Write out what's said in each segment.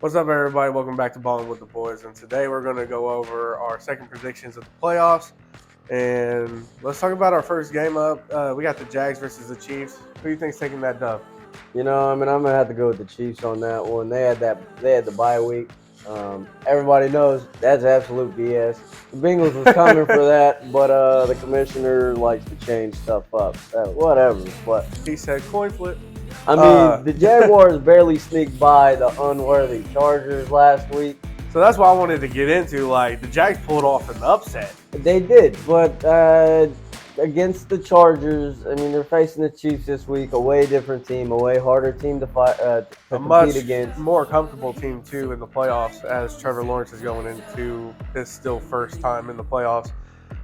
What's up, everybody? Welcome back to Ballin' with the Boys. And today we're going to go over our second predictions of the playoffs. And let's talk about our first game up. We got the Jags versus the Chiefs. Who do you think's taking that dub? I'm gonna have to go with the Chiefs on that one. They had the bye week. Everybody knows that's absolute BS. The Bengals was coming for that, but the commissioner likes to change stuff up. So whatever. But He said coin flip. the Jaguars barely sneaked by the unworthy Chargers last week. So that's what I wanted to get into. Like, the Jags pulled off an upset. They did, but against the Chargers, they're facing the Chiefs this week. A way different team, a way harder team to fight, to A compete much against. more comfortable team, too, in the playoffs as Trevor Lawrence is going into his still first time in the playoffs.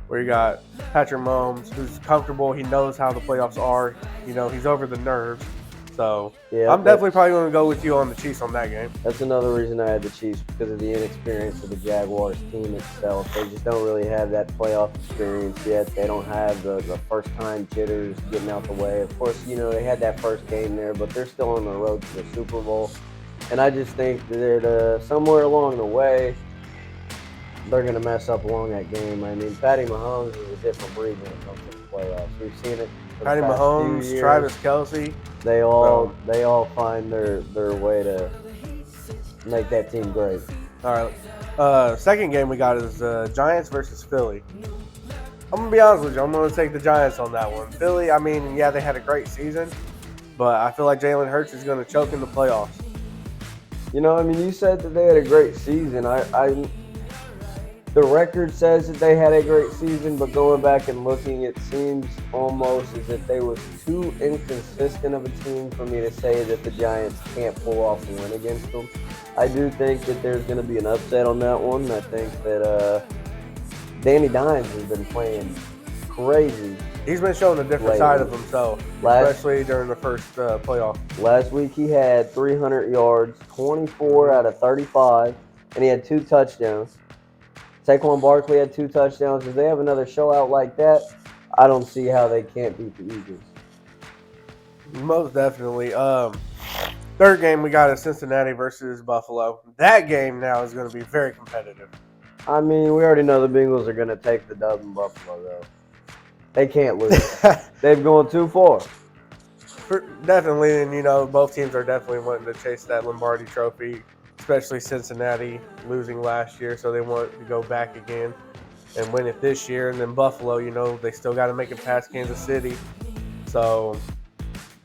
Where you got Patrick Mahomes, who's comfortable. He knows how the playoffs are. You know, he's over the nerves. So Yeah, I'm definitely probably going to go with you on the Chiefs on that game. That's another reason I had the Chiefs, because of the inexperience of the Jaguars team itself. They just don't really have that playoff experience yet. They don't have the first-time jitters getting out the way. Of course, they had that first game there, but they're still on the road to the Super Bowl. And I just think that somewhere along the way, they're going to mess up along that game. Patty Mahomes is a different breed when it comes to the playoffs. We've seen it. Patty Mahomes, Travis Kelce. They all find their way to make that team great. All right. Second game we got is Giants versus Philly. I'm going to be honest with you. I'm going to take the Giants on that one. Philly, they had a great season, but I feel like Jalen Hurts is going to choke in the playoffs. You said that they had a great season. The record says that they had a great season, but going back and looking, it seems almost as if they was too inconsistent of a team for me to say that the Giants can't pull off a win against them. I do think that there's going to be an upset on that one. I think that Danny Dimes has been playing crazy. He's been showing a different side of himself, especially during the first playoff. Last week he had 300 yards, 24 out of 35, and he had 2 touchdowns. Saquon Barkley had 2 touchdowns. If they have another show-out like that, I don't see how they can't beat the Eagles. Most definitely. Third game we got is Cincinnati versus Buffalo. That game now is going to be very competitive. We already know the Bengals are going to take the dub in Buffalo, though. They can't lose. They've gone too far. Definitely, and both teams are definitely wanting to chase that Lombardi trophy, especially Cincinnati losing last year, so they want to go back again and win it this year. And then Buffalo, they still got to make it past Kansas City. So,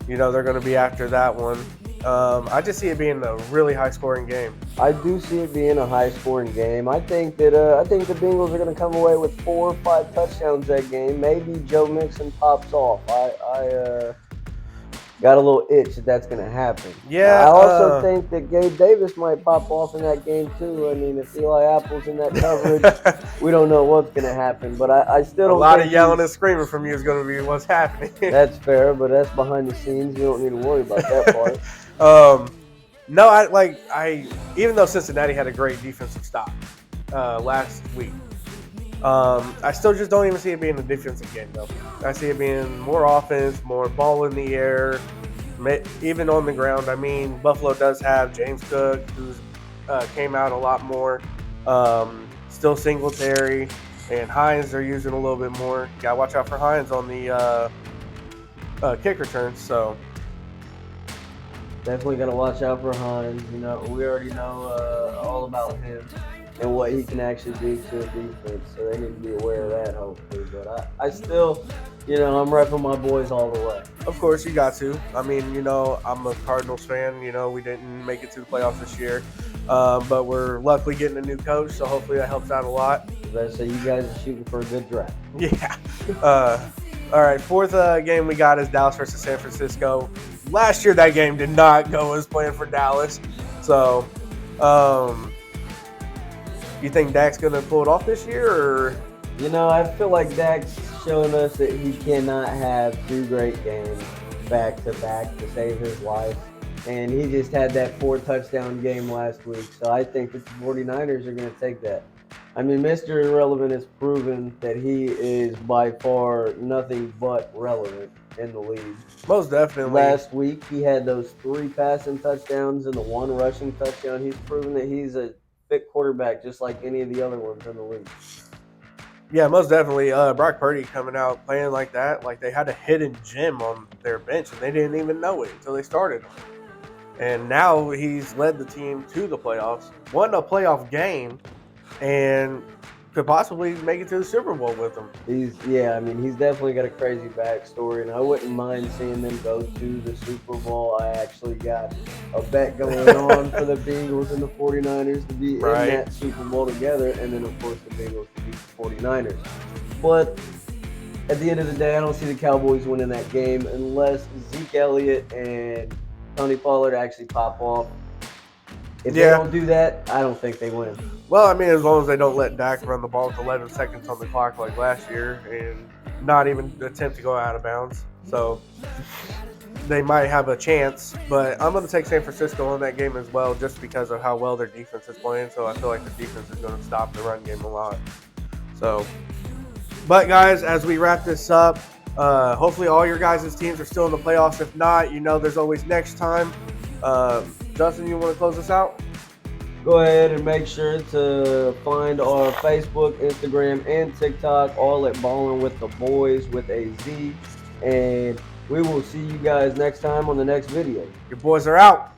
they're going to be after that one. I just see it being a really high-scoring game. I do see it being a high-scoring game. I think the Bengals are going to come away with 4 or 5 touchdowns that game. Maybe Joe Mixon pops off. I got a little itch that's going to happen. Yeah. I also think that Gabe Davis might pop off in that game too. If Eli Apple's in that coverage, we don't know what's going to happen. But I still don't. A lot of yelling and screaming from you is going to be what's happening. That's fair, but that's behind the scenes. You don't need to worry about that part. No, even though Cincinnati had a great defensive stop last week, I still just don't even see it being a defensive game, though. I see it being more offense, more ball in the air, even on the ground. Buffalo does have James Cook, who's came out a lot more. Still Singletary, and Hines they're using a little bit more. Got to watch out for Hines on the kick returns, so... Definitely got to watch out for Hines. We already know all about him and what he can actually do to a defense, so they need to be aware of that, hopefully. But I still, I'm repping my boys all the way. Of course, you got to. I'm a Cardinals fan. We didn't make it to the playoffs this year, but we're luckily getting a new coach, so hopefully that helps out a lot. So you guys are shooting for a good draft. Yeah. All right, fourth game we got is Dallas versus San Francisco. Last year, that game did not go as planned for Dallas. So, you think Dak's going to pull it off this year? Or? I feel like Dak's shown us that he cannot have 2 great games back-to-back to save his life. And he just had that 4-touchdown game last week. So I think that the 49ers are going to take that. I mean, Mr. Irrelevant has proven that he is by far nothing but relevant in the league. Most definitely. Last week, he had those 3 passing touchdowns and the 1 rushing touchdown. He's proven that he's a fit quarterback just like any of the other ones in the league. Yeah, most definitely. Brock Purdy coming out playing like that, like they had a hidden gem on their bench and they didn't even know it until they started him. And now he's led the team to the playoffs, won a playoff game, and could possibly make it to the Super Bowl with them. He's definitely got a crazy backstory, and I wouldn't mind seeing them go to the Super Bowl. I actually got a bet going on for the Bengals and the 49ers to be in that Super Bowl together, and then of course the Bengals to beat the 49ers. But at the end of the day, I don't see the Cowboys winning that game unless Zeke Elliott and Tony Pollard actually pop off. If they don't do that, I don't think they win. Well, I mean, as long as they don't let Dak run the ball with 11 seconds on the clock like last year and not even attempt to go out of bounds. So they might have a chance. But I'm going to take San Francisco in that game as well just because of how well their defense is playing. So I feel like the defense is going to stop the run game a lot. So, but guys, as we wrap this up, hopefully all your guys' teams are still in the playoffs. If not, there's always next time. Justin, you want to close us out? Go ahead and make sure to find our Facebook, Instagram, and TikTok, all at Ballin' with the Boys with a Z. And we will see you guys next time on the next video. Your boys are out.